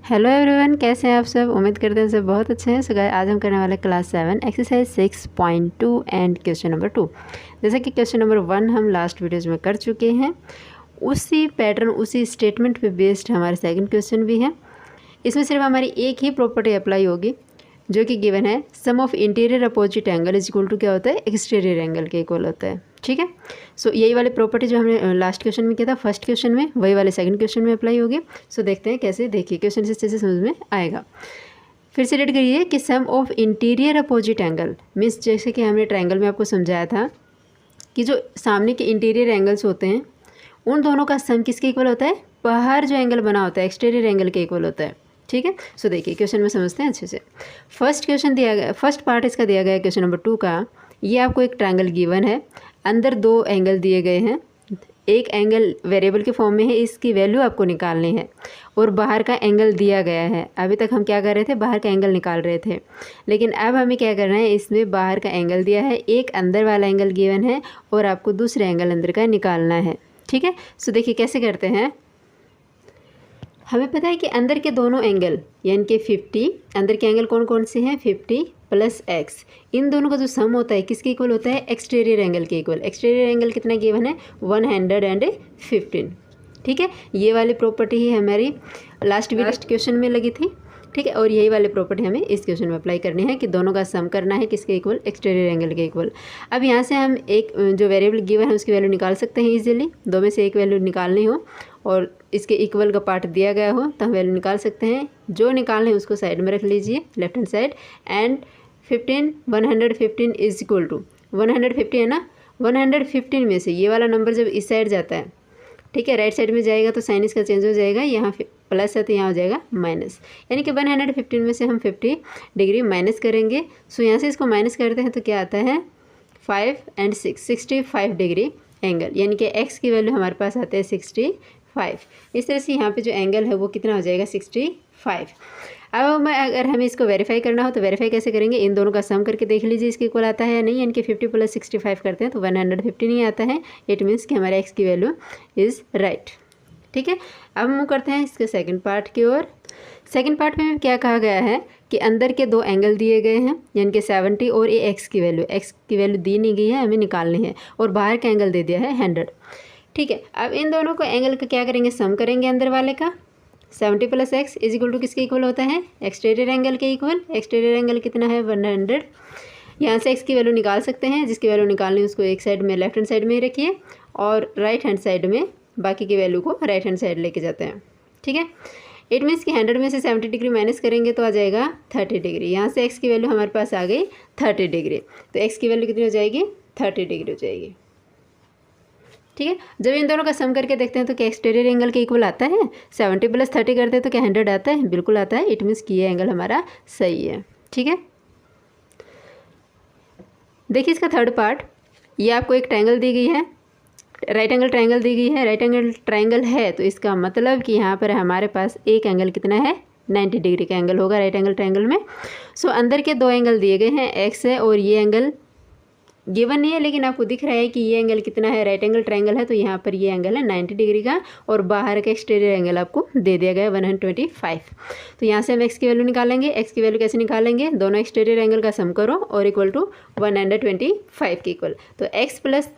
Hello everyone, कैसे हैं आप सब। उम्मीद करते हैं सब बहुत अच्छे हैं। सो गाइस, आज हम करने वाले class 7 exercise 6.2 and question number 2। जैसा कि क्वेश्चन नंबर 1 हम लास्ट वीडियोज़ में कर चुके हैं, उसी पैटर्न उसी स्टेटमेंट पे बेस्ड हमारे सेकंड क्वेश्चन भी है। इसमें सिर्फ हमारी एक ही प्रॉपर्टी अप्लाई होगी जो कि गिवन है, sum of interior opposite angle is equal to क्या होता है, एक्सटीरियर एंगल के इक्वल होता है। ठीक है, सो यही वाली प्रॉपर्टी जो हमने लास्ट क्वेश्चन में किया था फर्स्ट क्वेश्चन में, वही वाले सेकंड क्वेश्चन में अप्लाई होगी। सो देखते हैं कैसे। देखिए क्वेश्चन से अच्छे से समझ में आएगा। फिर से रीड करिए कि sum of interior opposite angle means, जैसे कि हमने ट्रायंगल में आपको समझाया था कि जो सामने के इंटीरियर एंगल्स होते हैं उन दोनों का सम किसके इक्वल होता है, बाहर जो एंगल बना होता है एक्सटीरियर एंगल के इक्वल होता है। ठीक है, सो देखिए क्वेश्चन में समझते हैं अच्छे से। फर्स्ट क्वेश्चन दिया गया, फर्स्ट पार्ट इसका दिया गया है क्वेश्चन नंबर 2 का। ये आपको एक ट्रायंगल गिवन है, अंदर दो एंगल दिए गए हैं, एक एंगल वेरिएबल के फॉर्म में है, इसकी वैल्यू आपको निकालनी है, और बाहर का एंगल दिया गया है। अभी तक हम क्या कर रहे थे, बाहर का एंगल निकाल रहे थे, लेकिन अब हमें क्या करना है, इसमें बाहर का एंगल दिया है, एक अंदर वाला एंगल गिवन है और आपको दूसरा एंगल अंदर का निकालना है। ठीक है, सो देखिए कैसे करते हैं। हमें पता है कि अंदर के दोनों एंगल यानी कि 50, अंदर के एंगल कौन कौन से हैं, 50 प्लस x, इन दोनों का जो सम होता है किसके इक्वल होता है, एक्सटीरियर एंगल के इक्वल। एक्सटीरियर एंगल कितना गिवन है, 115। ठीक है, ये वाली प्रॉपर्टी ही हमारी लास्ट क्वेश्चन में लगी थी। ठीक है, और यही वाली प्रॉपर्टी हमें इस क्वेश्चन में अप्लाई करनी है कि दोनों का सम करना है किसके इक्वल, एक्सटीरियर एंगल के इक्वल। अब यहाँ से हम एक जो वेरिएबल गिवन है उसकी वैल्यू निकाल सकते हैं इजीली। दो में से एक वैल्यू निकालनी हो और इसके इक्वल का पार्ट दिया गया हो तो हम वैल्यू निकाल सकते हैं। जो निकालना है उसको साइड में रख लीजिए, left hand side. And 115 is equal to 150 है ना, 115 में से ये वाला नंबर जब इस साइड जाता है, ठीक है, राइट साइड में जाएगा तो साइन इसका चेंज हो जाएगा, यहाँ प्लस है तो यहाँ हो जाएगा माइनस, यानी कि 115 में से हम 50 डिग्री माइनस करेंगे। सो यहाँ से इसको माइनस करते हैं तो क्या आता है, 5 एंड 6, 65 डिग्री एंगल, यानी कि x की वैल्यू हमारे पास आते हैं 65। इस तरह से यहाँ पे जो एंगल है वो कितना हो जाएगा, 65। अब अगर हमें इसको वेरीफाई करना हो तो वेरीफाई कैसे करेंगे, इन दोनों का सम करके देख लीजिए इसके इक्वल आता है या नहीं, यानी कि 50 प्लस 65 करते हैं तो 150 नहीं आता है। इट मीन्स कि हमारे x की वैल्यू इज़ राइट। ठीक है, अब हम करते हैं इसके सेकंड पार्ट की ओर। सेकंड पार्ट में क्या कहा गया है कि अंदर के दो एंगल दिए गए हैं, यानी कि 70 और ये x की वैल्यू दी नहीं गई है, हमें निकालनी है, और बाहर का एंगल दे दिया है 100। ठीक है, अब इन दोनों को एंगल का क्या करेंगे, सम करेंगे अंदर वाले का। 70 plus x is equal to किसके इक्वल होता है, एक्सटीरियर एंगल के इक्वल। एक्सटीरियर एंगल कितना है, 100। यहाँ से x की वैल्यू निकाल सकते हैं, जिसकी वैल्यू निकालनी है उसको एक साइड में लेफ्ट हैंड साइड में ही रखिए, और राइट हैंड साइड में बाकी की वैल्यू को राइट हैंड साइड लेके जाते हैं। ठीक है, इट मीन्स कि 100 में से 70 डिग्री माइनस करेंगे तो आ जाएगा 30 डिग्री। यहाँ से x की वैल्यू हमारे पास आ गई 30 डिग्री, तो x की वैल्यू कितनी हो जाएगी, 30 डिग्री हो जाएगी। ठीक है, जब इन दोनों का सम करके देखते हैं तो क्या एक्सटीरियर एंगल के इक्वल आता है, 70 प्लस 30 करते हैं तो क्या 100 आता है, बिल्कुल आता है। इट मीन्स कि ये एंगल हमारा सही है। ठीक है, देखिए इसका थर्ड पार्ट, ये आपको एक ट्रायंगल दी गई है, राइट एंगल ट्रायंगल दी गई है। राइट एंगल ट्रायंगल है तो इसका मतलब कि यहाँ पर हमारे पास एक एंगल कितना है, 90 डिग्री का एंगल होगा राइट एंगल ट्रायंगल में। सो अंदर के दो एंगल दिए गए हैं, x है और ये एंगल गिवन नहीं है, लेकिन आपको दिख रहा है कि ये एंगल कितना है, राइट एंगल ट्रायंगल है तो यहाँ पर ये एंगल है 90 डिग्री का, और बाहर का एक्सटीरियर एंगल आपको दे दिया गया है 125। तो यहाँ से हम x की वैल्यू निकालेंगे। x की वैल्यू कैसे निकालेंगे, दोनों एक्सटीरियर एंगल का सम करो और इक्वल टू 125 के इक्वल। तो x plus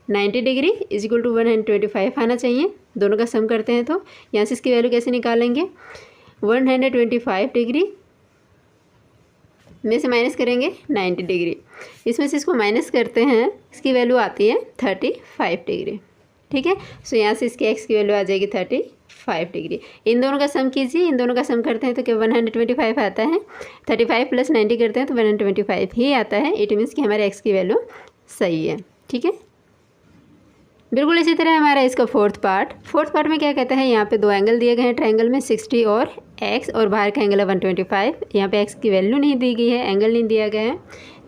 90 degree is equal to 125 आना चाहिए। दोनों का सम करते हैं तो यहाँ से इसकी वैल्यू कैसे निकालेंगे, 125 डिग्री में से माइनस करेंगे 90 डिग्री, इसमें से इसको माइनस करते हैं, इसकी वैल्यू आती है 35 डिग्री। ठीक है, सो यहाँ से इसके x की वैल्यू आ जाएगी 35 डिग्री। इन दोनों का सम कीजिए, इन दोनों का सम करते हैं तो क्या 125 आता है, 35 प्लस 90 करते हैं तो 125 ही आता है। इट मीन्स कि हमारे x की वैल्यू सही है। ठीक है, बिल्कुल इसी तरह हमारा इसका फोर्थ पार्ट में क्या कहता है, यहाँ पे दो एंगल दिए गए हैं ट्रायंगल में, 60 और x, और बाहर का एंगल है 125। यहाँ पे x की वैल्यू नहीं दी गई है, एंगल नहीं दिया गया है,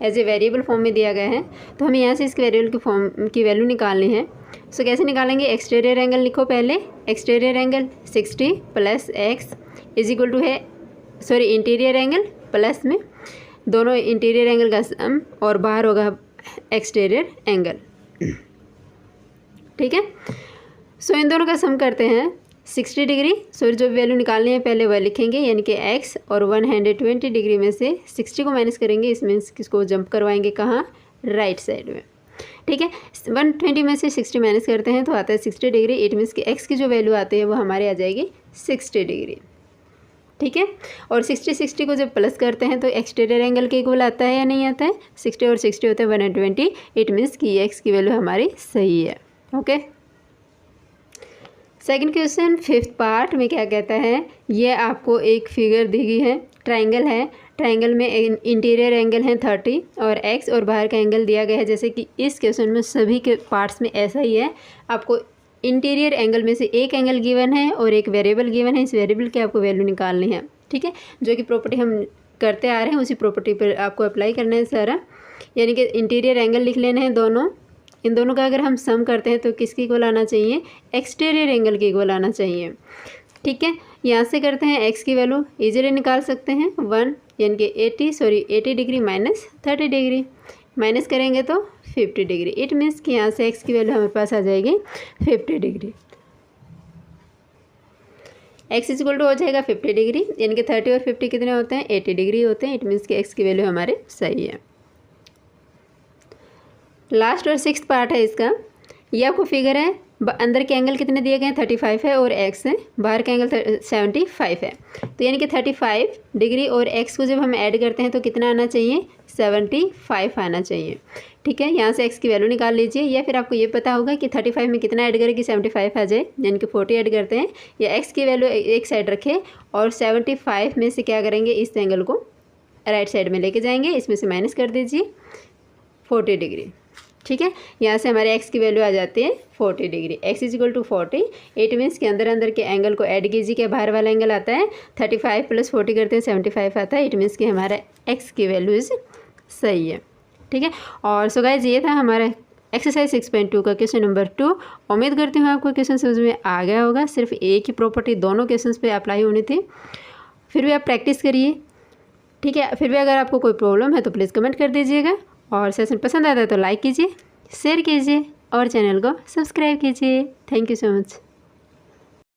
एज ए वेरिएबल फॉर्म में दिया गया है, तो हमें यहाँ से इस वेरिएबल की फॉर्म की वैल्यू निकालनी है। सो कैसे निकालेंगे, एक्सटीरियर एंगल लिखो पहले। Exterior angle 60 plus x is equal to है, सॉरी इंटीरियर एंगल प्लस में दोनों इंटीरियर एंगल का सम, और बाहर होगा एक्सटीरियर एंगल। ठीक है, सो इन दोनों का सम करते हैं। 60 डिग्री, सॉरी जो वैल्यू निकालनी है पहले वह लिखेंगे, यानी कि x, और 120 डिग्री में से 60 को माइनस करेंगे। इस मीन्स किसको जंप करवाएंगे कहाँ, राइट साइड में। ठीक है, 120 में से 60 माइनस करते हैं तो आता है 60 डिग्री। इट मीन्स कि x की जो वैल्यू आती है वो हमारे आ जाएगी 60 डिग्री। ठीक है, और 60 को जब प्लस करते हैं तो एक्सटीरियर एंगल के इक्वल आता है या नहीं आता है, 60 और 60 होते हैं 120। इट मीन्स कि x की वैल्यू हमारी सही है। Okay, second question 5th part में क्या कहता है, ये आपको एक फिगर दी गई है, ट्राइंगल है, ट्राइंगल में इंटीरियर एंगल है 30 और x और बाहर का एंगल दिया गया है। जैसे कि इस क्वेश्चन में सभी के पार्ट्स में ऐसा ही है, आपको इंटीरियर एंगल में से एक एंगल गिवन है और एक वेरिएबल गिवन है। इस वेरिएबल की आपको वैल्यू निकालनी है। ठीक है, जो कि प्रॉपर्टी हम करते आ रहे हैं उसी प्रॉपर्टी पर आपको अप्लाई करना है सारा, यानी कि इंटीरियर एंगल लिख लेने हैं दोनों। इन दोनों का अगर हम सम करते हैं तो किसके इक्वल आना चाहिए, एक्सटीरियर एंगल के इक्वल आना चाहिए। ठीक है, यहाँ से करते हैं x की वैल्यू इजीली निकाल सकते हैं 1, यानी कि 80 डिग्री माइनस 30 डिग्री, माइनस करेंगे तो 50 डिग्री। इट मीन्स कि यहाँ से x की वैल्यू हमारे पास आ जाएगी 50 डिग्री। x इक्वल टू हो जाएगा 50 डिग्री, यानी कि 30 और 50 कितने होते हैं, 80 डिग्री होते हैं। इट मीन्स कि x की वैल्यू हमारे सही है। लास्ट और 6th पार्ट है इसका, ये आपको फिगर है, अंदर के एंगल कितने दिए गए हैं 35 है और x है, बाहर का एंगल 75 है। तो यानी कि 35 डिग्री और x को जब हम ऐड करते हैं तो कितना आना चाहिए, 75 आना चाहिए। ठीक है, यहाँ से x की वैल्यू निकाल लीजिए, या फिर आपको ये पता होगा कि 35 में कितना ऐड करें कि 75 आ जाए, यानी कि 40 ऐड करते हैं, या x की वैल्यू एक साइड रखें और 75 में से क्या करेंगे, इस एंगल को राइट साइड में लेके जाएंगे, इसमें से माइनस कर दीजिए 40 डिग्री। ठीक है, यहाँ से हमारे x की वैल्यू आ जाती है 40 degree. x equal to 40। It means के अंदर के एंगल को ऐड कीजिए, कि बाहर वाला एंगल आता है 35 प्लस 40 करते हैं 75 आता है। इट मीन्स कि हमारा x की वैल्यू इज सही है। ठीक है, और सो गाइस ये था हमारा एक्सरसाइज 6.2 का क्वेश्चन नंबर 2। उम्मीद करती हूँ आपको क्वेश्चन समझ में आ गया होगा। सिर्फ एक ही प्रॉपर्टी दोनों क्वेश्चन पे अप्लाई होनी थी, फिर भी आप प्रैक्टिस करिए। ठीक है, फिर भी अगर आपको कोई प्रॉब्लम है तो प्लीज़ कमेंट कर दीजिएगा, और सेशन पसंद आता है तो लाइक कीजिए, शेयर कीजिए और चैनल को सब्सक्राइब कीजिए। Thank you so much.